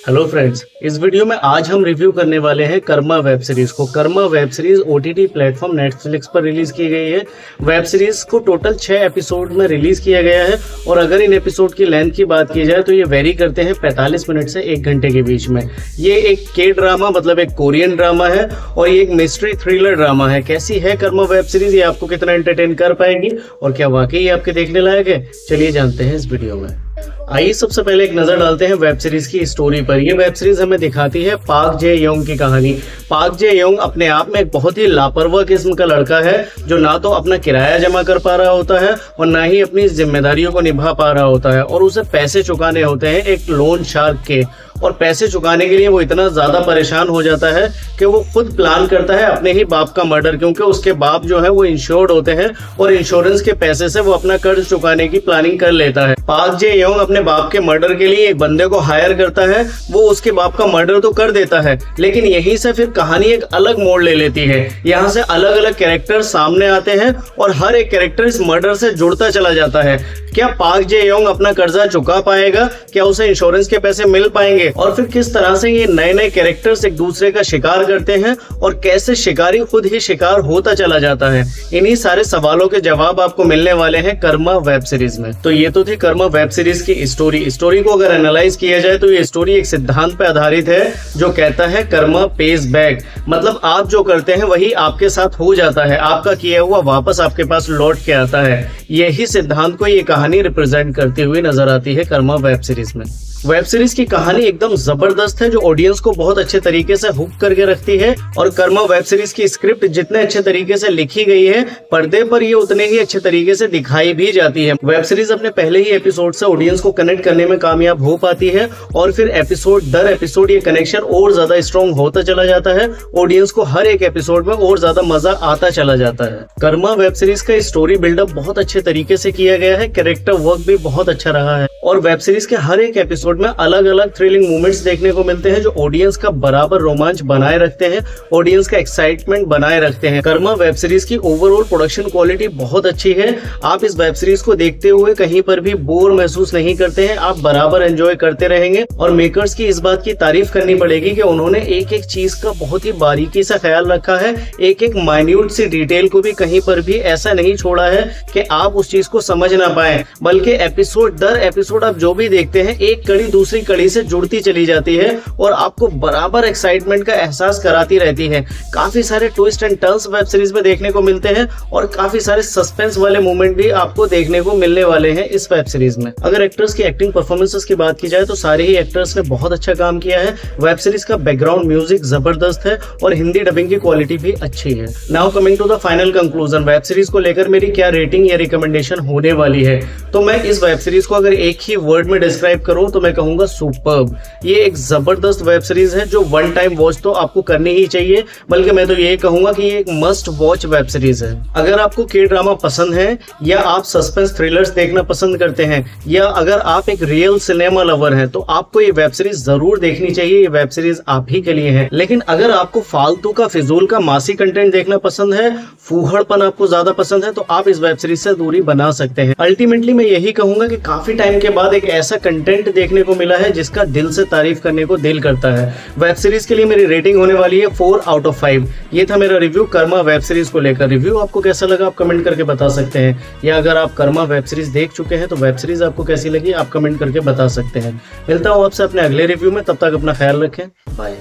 Hello friends, इस video में आज हम रिव्यू करने वाले हैं कर्मा वेब सीरीज को। Karma web series OTT platform Netflix पर रिलीज की गई है। वेब सीरीज को टोटल 6 एपिसोड में रिलीज किया गया है और अगर इन एपिसोड की लेंथ की बात की जाए तो ये वेरी करते हैं 45 मिनट से 1 घंटे के बीच में। ये एक के ड्रामा मतलब एक कोरियन ड्रामा है और ये एक मिस्ट्री थ्रिलर ड्रामा है। कैसी है कर्मा वेब सीरीज, ये आपको कितना एंटरटेन कर पाएगी और क्या वाकई आपके देखने लायक है, चलिए जानते हैं इस वीडियो में। आइए सबसे पहले एक नजर डालते हैं वेब सीरीज की स्टोरी पर। यह वेब सीरीज हमें दिखाती है पार्क जे योंग की कहानी। पार्क जे योंग अपने आप में एक बहुत ही लापरवाह किस्म का लड़का है जो ना तो अपना किराया जमा कर पा रहा होता है और ना ही अपनी जिम्मेदारियों को निभा पा रहा होता है और उसे पैसे चुकाने होते हैं एक लोन शार्क के। और पैसे चुकाने के लिए वो इतना ज्यादा परेशान हो जाता है कि वो खुद प्लान करता है अपने ही बाप का मर्डर, क्योंकि उसके बाप जो है वो इंश्योर्ड होते हैं और इंश्योरेंस के पैसे से वो अपना कर्ज चुकाने की प्लानिंग कर लेता है। पार्क जे योंग अपने बाप के मर्डर के लिए एक बंदे को हायर करता है। वो उसके बाप का मर्डर तो कर देता है, लेकिन यहीं से फिर कहानी एक अलग मोड़ ले लेती है। यहाँ से अलग अलग कैरेक्टर सामने आते हैं और हर एक कैरेक्टर इस मर्डर से जुड़ता चला जाता है। क्या पार्क जे योंग अपना कर्जा चुका पाएगा, क्या उसे इंश्योरेंस के पैसे मिल पाएंगे और फिर किस तरह से ये नए नए कैरेक्टर्स एक दूसरे का शिकार करते हैं और कैसे शिकारी खुद ही शिकार होता चला जाता है। इन्हीं सारे सवालों के जवाब आपको मिलने वाले हैं कर्मा वेब सीरीज में। तो ये तो थी कर्मा वेब सीरीज की स्टोरी को अगर एनालाइज किया जाए तो ये स्टोरी एक सिद्धांत पे आधारित है जो कहता है कर्मा पेज बैक, मतलब आप जो करते हैं वही आपके साथ हो जाता है, आपका किया हुआ वापस आपके पास लौट के आता है। यही सिद्धांत को ये कहानी रिप्रेजेंट करती हुई नजर आती है कर्मा वेब सीरीज में। वेब सीरीज की कहानी एकदम जबरदस्त है जो ऑडियंस को बहुत अच्छे तरीके से हुक करके रखती है और कर्मा वेब सीरीज की स्क्रिप्ट जितने अच्छे तरीके से लिखी गई है पर्दे पर ये उतने ही अच्छे तरीके से दिखाई भी जाती है। वेब सीरीज अपने पहले ही एपिसोड से ऑडियंस को कनेक्ट करने में कामयाब हो पाती है और फिर एपिसोड दर एपिसोड ये कनेक्शन और ज्यादा स्ट्रॉन्ग होता चला जाता है। ऑडियंस को हर एक एपिसोड में और ज्यादा मजा आता चला जाता है। कर्मा वेब सीरीज का स्टोरी बिल्डअप बहुत अच्छे तरीके से किया गया है, कैरेक्टर वर्क भी बहुत अच्छा रहा है और वेब सीरीज के हर एक एपिसोड में अलग अलग थ्रिलिंग मोमेंट्स देखने को मिलते हैं जो ऑडियंस का बराबर रोमांच बनाए रखते हैं, ऑडियंस का एक्साइटमेंट बनाए रखते हैं। कर्मा वेब सीरीज की ओवरऑल प्रोडक्शन क्वालिटी बहुत अच्छी है। आप इस वेब सीरीज को देखते हुए कहीं पर भी बोर महसूस नहीं करते हैं, आप बराबर एंजॉय करते रहेंगे और मेकर्स की इस बात की तारीफ करनी पड़ेगी कि उन्होंने एक एक चीज का बहुत ही बारीकी से ख्याल रखा है। एक एक माइन्यूट सी डिटेल को भी कहीं पर भी ऐसा नहीं छोड़ा है कि आप उस चीज को समझ ना पाए, बल्कि एपिसोड दर एपिसोड आप जो भी देखते हैं एक कड़ी दूसरी कड़ी से जुड़ती चली जाती है और आपको बराबर एक्साइटमेंट का एहसास कराती रहती है। काफी सारे twist and turns web series में देखने को मिलते हैं और काफी सारे सस्पेंस वाले मोमेंट भी आपको देखने को मिलने वाले हैं इस वेब सीरीज में। अगर एक्टर्स की एक्टिंग परफॉर्मेंसेस की बात की जाए तो सारे ही एक्टर्स ने बहुत अच्छा काम किया है। वेब सीरीज का बैकग्राउंड म्यूजिक जबरदस्त है और हिंदी डबिंग की क्वालिटी भी अच्छी है। Now coming to the final conclusion, web series को लेकर मेरी क्या रेटिंग या रिकमेंडेशन होने वाली है, तो मैं इस वेब सीरीज को अगर एक ही वर्ड में डिस्क्राइब करूं तो मैं कहूंगा सुपर्ब। ये एक जबरदस्त वेब सीरीज है जो वन टाइम वॉच तो आपको करनी ही चाहिए, बल्कि मैं तो ये कहूंगा कि ये एक मस्ट वॉच वेब सीरीज है। अगर आपको के ड्रामा पसंद है या आप सस्पेंस थ्रिलर्स देखना पसंद करते हैं या अगर आप एक रियल सिनेमा लवर हैं तो आपको ये वेब सीरीज जरूर देखनी चाहिए। ये वेब सीरीज आप ही के लिए है। लेकिन अगर आपको फालतू का फिजूल का मासी कंटेंट देखना पसंद है, फूहड़पन आपको ज्यादा पसंद है, तो आप इस वेब सीरीज से दूरी बना सकते हैं। अल्टीमेटली मैं यही कहूंगा कि काफी टाइम के बाद एक ऐसा कंटेंट देखने को मिला है जिसका दिल से तारीफ करने को दिल करता है। वेब सीरीज के लिए मेरी रेटिंग होने वाली है 4 आउट ऑफ 5। ये था मेरा रिव्यू कर्मा वेब सीरीज को लेकर। रिव्यू आपको कैसा लगा आप कमेंट करके बता सकते हैं, या अगर आप कर्मा वेब सीरीज देख चुके हैं तो वेब सीरीज आपको कैसी लगी आप कमेंट करके बता सकते हैं। मिलता हूँ आपसे अपने अगले रिव्यू में, तब तक अपना ख्याल रखें, बाय।